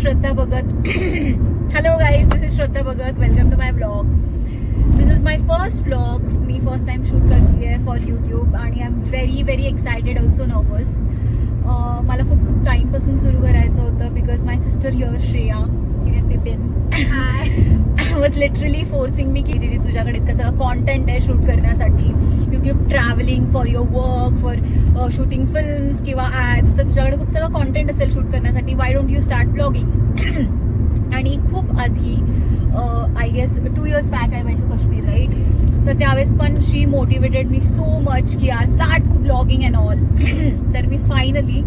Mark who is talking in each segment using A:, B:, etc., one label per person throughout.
A: Shraddha Bhagat. Hello guys, this is Shraddha Bhagat. Welcome to my vlog. This is my first vlog. Me first time shoot करते आहे for YouTube आणि I am very excited, also nervous. मला खूप टाईमपासून सुरू करायचं होतं because my sister here Shreya was literally forcing me की दीदी तुझ्याकडे इतकं सगळं कॉन्टेंट आहे शूट करण्यासाठी. You keep travelling for your work, for shooting films किंवा ॲड्स, तर तुझ्याकडे खूप सगळं कॉन्टेंट असेल शूट करण्यासाठी. Why don't you start blogging? आणि खूप आधी I guess 2 years back I went to Kashmir, right? तर त्यावेळेस पण she motivated me so much की आर स्टार्ट ब्लॉगिंग अँड ऑल. तर मी फायनली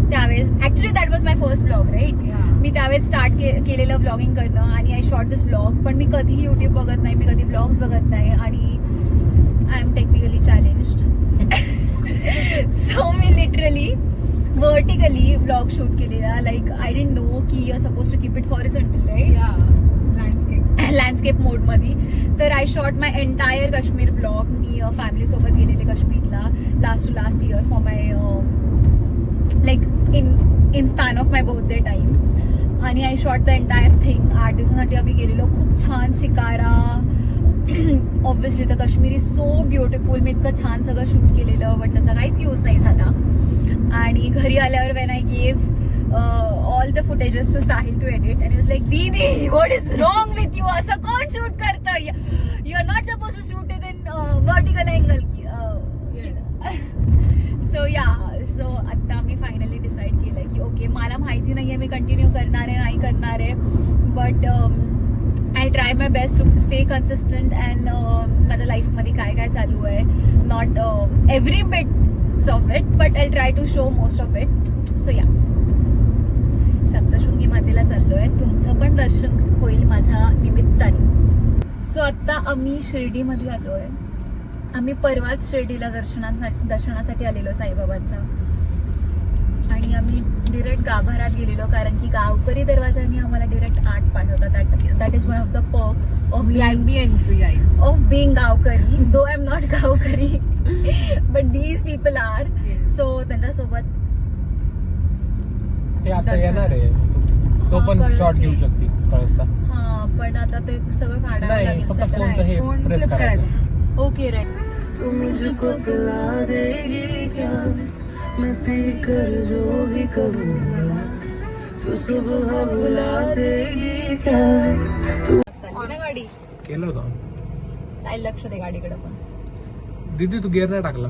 A: त्यावेळेस, actually that was my first blog, right? मी त्यावेळेस स्टार्ट केलेलं ब्लॉगिंग करणं आणि आय शॉट दिस ब्लॉग. पण मी कधीही युट्यूब बघत नाही, मी कधी ब्लॉग्स बघत नाही आणि I am technically challenged. So मी लिटरली वर्टिकली ब्लॉग शूट केलेला. लाईक आय डिडंट नो की you are suppose to keep it horizontal, right? Landscape मोडमध्ये. तर I shot my entire Kashmir blog. मी फॅमिलीसोबत गेलेले काश्मीरला last to last year for my like in span of my birthday time. आणि I shot the entire thing. 8 दिवसांसाठी आम्ही गेलेलो. खूप छान shikara. Obviously the Kashmir is so beautiful. मी इतकं छान सगळं शूट केलेलं बट त्याचा काहीच यूज नाही झाला. आणि घरी आल्यावर when I gave all the footages to Sahil to edit and he was like, Didi, what is wrong with you? Asa kaun shoot karta? You are not supposed to shoot it in vertical angle. So आता मी finally decide केलंय की okay, मला माहिती नाहीये मी continue करणार आहे नाही करणार आहे, but I try my best to stay consistent and माझ्या लाईफमध्ये काय काय चालू आहे, not every bits of it but I try to show most of it. So yeah, Saptashrungi मातेला चाललोय. तुमचं पण दर्शन होईल माझ्या निमित्ताने. सो आता आम्ही शिर्डीमध्ये आलोय. आम्ही परवाच शिर्डीला दर्शनासाठी आलेलो साईबाबांच्या. आणि आम्ही डिरेक्ट गाभाऱ्यात गेलेलो कारण की गावकरी दरवाजाने आम्हाला डिरेक्ट आत पाठवतात. That is one of the perks of being गावकरी. दो आय एम नॉट गावकरी but these people are. So त्यांच्यासोबत
B: आता येणार आहे तो पण शॉट घेऊ शकते कळसा.
A: हा, पण आता ते सगळं काढायला लागेल.
B: फक्त फोनचं हे प्रेस करायचं.
A: Okay, right.
C: तू मुझको पिला देगी क्या, मैं पीकर जो भी कहूँगा, तू सुबह बुला देगी क्या. तू
A: चालली ना गाडी?
B: केलं होतं.
A: साईल लक्ष दे गाडीकडे पण.
B: दीदी तू गेअर नाही टाकला.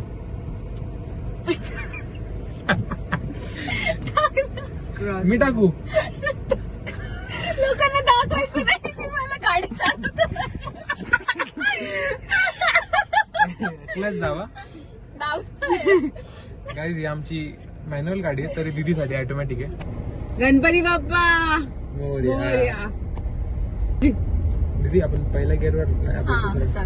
B: मी टाकू?
A: लोकांना दाखवायचं नाही की मला गाडी चालवत.
B: क्लच दावा. गाईज ही आमची मॅन्युअल गाडी आहे, तरी दीदीसाठी ऑटोमॅटिक आहे.
D: गणपती बाप्पा
A: मोरया.
B: दीदी आपण पहिल्या गेअरवर नाही, आपण दुसऱ्या.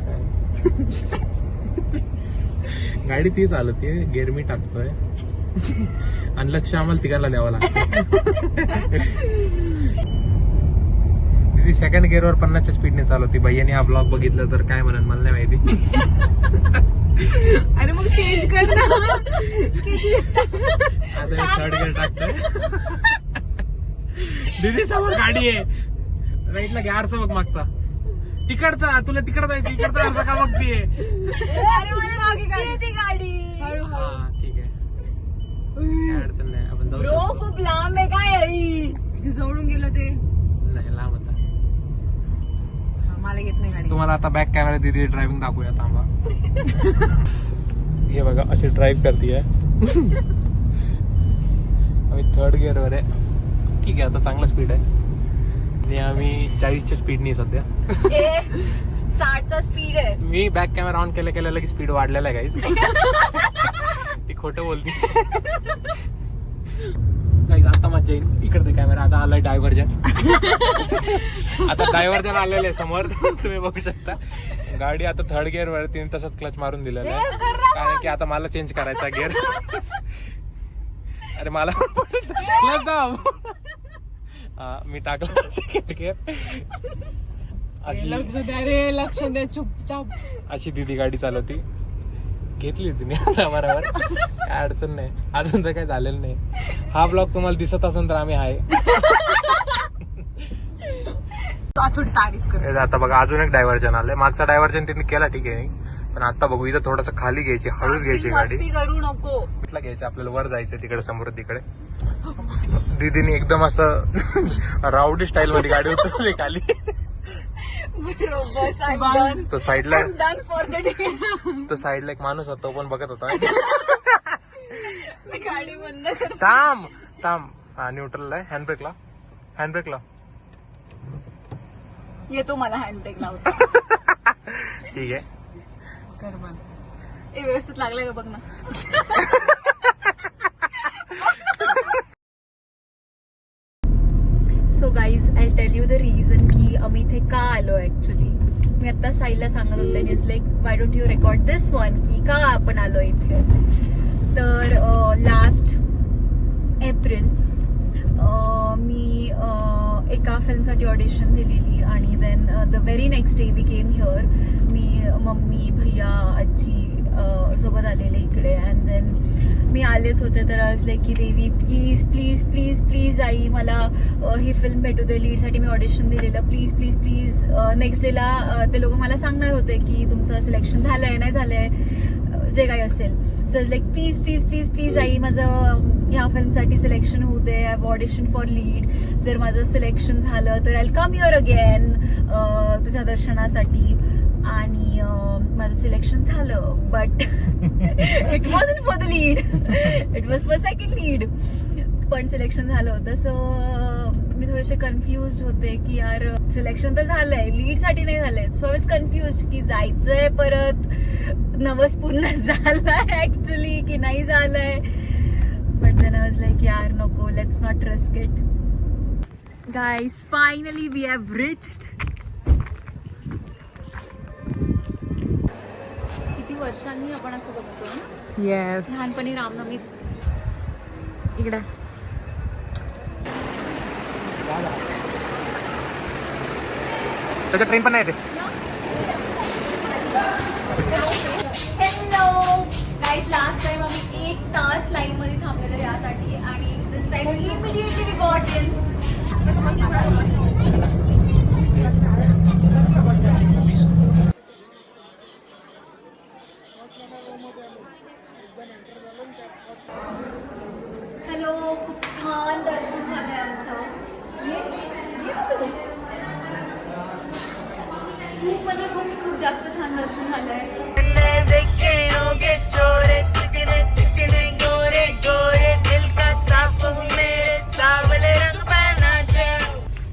B: गाडी ती चालवते, गेअर मी टाकतोय आणि लक्ष आम्हाला तिघांना द्यावं लागतं. दीदी सेकंड गिअरवर 50च्या स्पीडने चालवती. भैयानी हा ब्लॉग बघितला तर काय म्हणेल मला नाही माहिती.
D: अरे मग चेंज कर ना.
B: आता मी थर्ड गिअर टाकतोय. दीदी समोर गाडी आहे, राईटला घ्या आरसा बघ मागचा. तिकडचा, तुला तिकडं जायचं, इकडचा आरसा का बघतीये?
A: ती गाडी
B: हा ठीक आहे, काय अडचण नाही, आपण जाऊ
A: ब्रो.
B: शकतो.
A: खूप लांब आहे काय?
D: जे जवळून गेलं ते
B: नाही लांब होता.
D: मला येत नाही गाडी.
B: तुम्हाला आता बॅक कॅमेरा दीदी ड्रायव्हिंग दाखवूया, थांबा. हे बघा अशी ड्राईव्ह करते. आम्ही थर्ड गिअरवर आहे. ठीक आहे, आता चांगला स्पीड आहे. आणि आम्ही 40च्या स्पीडनी सध्या.
A: 60चा स्पीड आहे.
B: मी बॅक कॅमेरा ऑन केल्या की स्पीड वाढलेला आहे गाईज. ती खोटं बोलते. गाईज आता मजा येईल. इकडे कॅमेरा आता आलाय डायव्हर्जन. आता डायव्हर्जन आलेलं आहे समोर, तुम्ही बघू शकता. गाडी आता थर्ड गिअर वर, तिने तसंच क्लच मारून दिलेलं आहे कारण की आता मला चेंज करायचा गिअर. अरे मला क्लच दाब. हा मी टाकला सेकंड गिअर.
D: लक्ष द्या रे, लक्ष द्या चुपचाप.
B: अशी दीदी गाडी चालवती. घेतली तिने आता बरोबर, काय अडचण नाही. अजून तर काही झालेलं नाही. हा ब्लॉग तुम्हाला दिसत असेल तर आम्ही आहे.
D: थोडी तारीफ कर.
B: आता बघा अजून एक डायव्हर्जन आलंय. मागचा डायव्हर्जन तिने केला ठीक आहे, पण आता बघू इथं थोडस खाली घ्यायची, हळूच घ्यायची गाडी.
D: मस्ती करू नको.
B: कुठला घ्यायचं आपल्याला, वर जायचं तिकडे समृद्धीकडे. दीदीने एकदम असं राऊडी स्टाईल मध्ये गाडी उतरली खाली. तो साईडला तो साईडला एक माणूस होता, तो पण बघत होता.
D: गाडी बंद कर.
B: थांब थांब. हा न्यूट्रल आहे. हँडब्रेकला हँडब्रेकला
A: येतो मला हँडब्रेक लावतो.
B: ठीक आहे.
D: कर बंद.
A: व्यवस्थित लागलाय का बघ ना. So guys I tell you the reason की आम्ही इथे का आलो ऍक्च्युली. मी आता साईला सांगत होते it's like why don't you record this one, की का आपण आलो इथे. तर लास्ट एप्रिल मी एका फिल्मसाठी ऑडिशन दिलेली आणि then the very next day we came here. मी मम्मी भैया आजी सोबत आलेले इकडे. अँड देन मी आलेच होते तर असले की देवी प्लीज प्लीज प्लीज प्लीज आई मला ही फिल्म भेटू दे. लीडसाठी मी ऑडिशन दिलेलं, प्लीज प्लीज प्लीज. नेक्स्ट डेला ते लोक मला सांगणार होते की तुमचं सिलेक्शन झालंय नाही झालंय जे काही असेल. So it's like please please please please आई माझं ह्या फिल्मसाठी सिलेक्शन होऊ दे. I have audition for lead. जर माझं सिलेक्शन झालं तर I will come here again तुझ्या दर्शनासाठी. आणि माझं सिलेक्शन झालं but it wasn't for the lead, it was for second lead. पण सिलेक्शन झालं होतं. सो मी थोडेसे कन्फ्युज होते की यार सिलेक्शन तर झालंय, लीड साठी नाही झालंय. सो आय वॉज कन्फ्युज की जायचंय परत, नवस पूर्ण झालाय ऍक्च्युली की नाही झालंय. But then I was like यार नको, let's not risk it. Guys finally we have reached. किती वर्षांनी आपण असं बघतो ना.
D: येस.
A: लहानपणी रामनवमी
D: इकडे
B: त्याच्या ट्रेन पण नाही येते.
A: हॅलो गाईज, लास्ट टाइम आम्ही 1 तास लाईन मध्ये थांबलेलो यासाठी आणि this time immediately we got in. Hello, खूप छान दर्शन झालंय आमचं. खूप म्हणजे खूप जास्त छान दर्शन झालंय.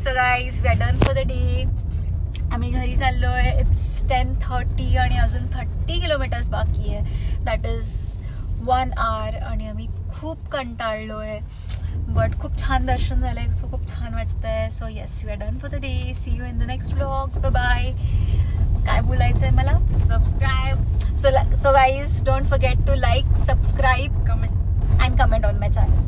A: So guys, we are done for the day. आम्ही घरी चाललोय. इट्स 10:30 आणि अजून 30 किलोमीटर्स बाकी आहे. That is 1 hour. आणि आम्ही खूप कंटाळलोय बट खूप छान दर्शन झालंय. सो खूप छान वाटतंय. So yes, we are done for the day. See you in the next vlog. Bye bye. काय बोलायचंय मला?
D: Subscribe.
A: So guys, don't forget to like, subscribe, comment and comment on my channel.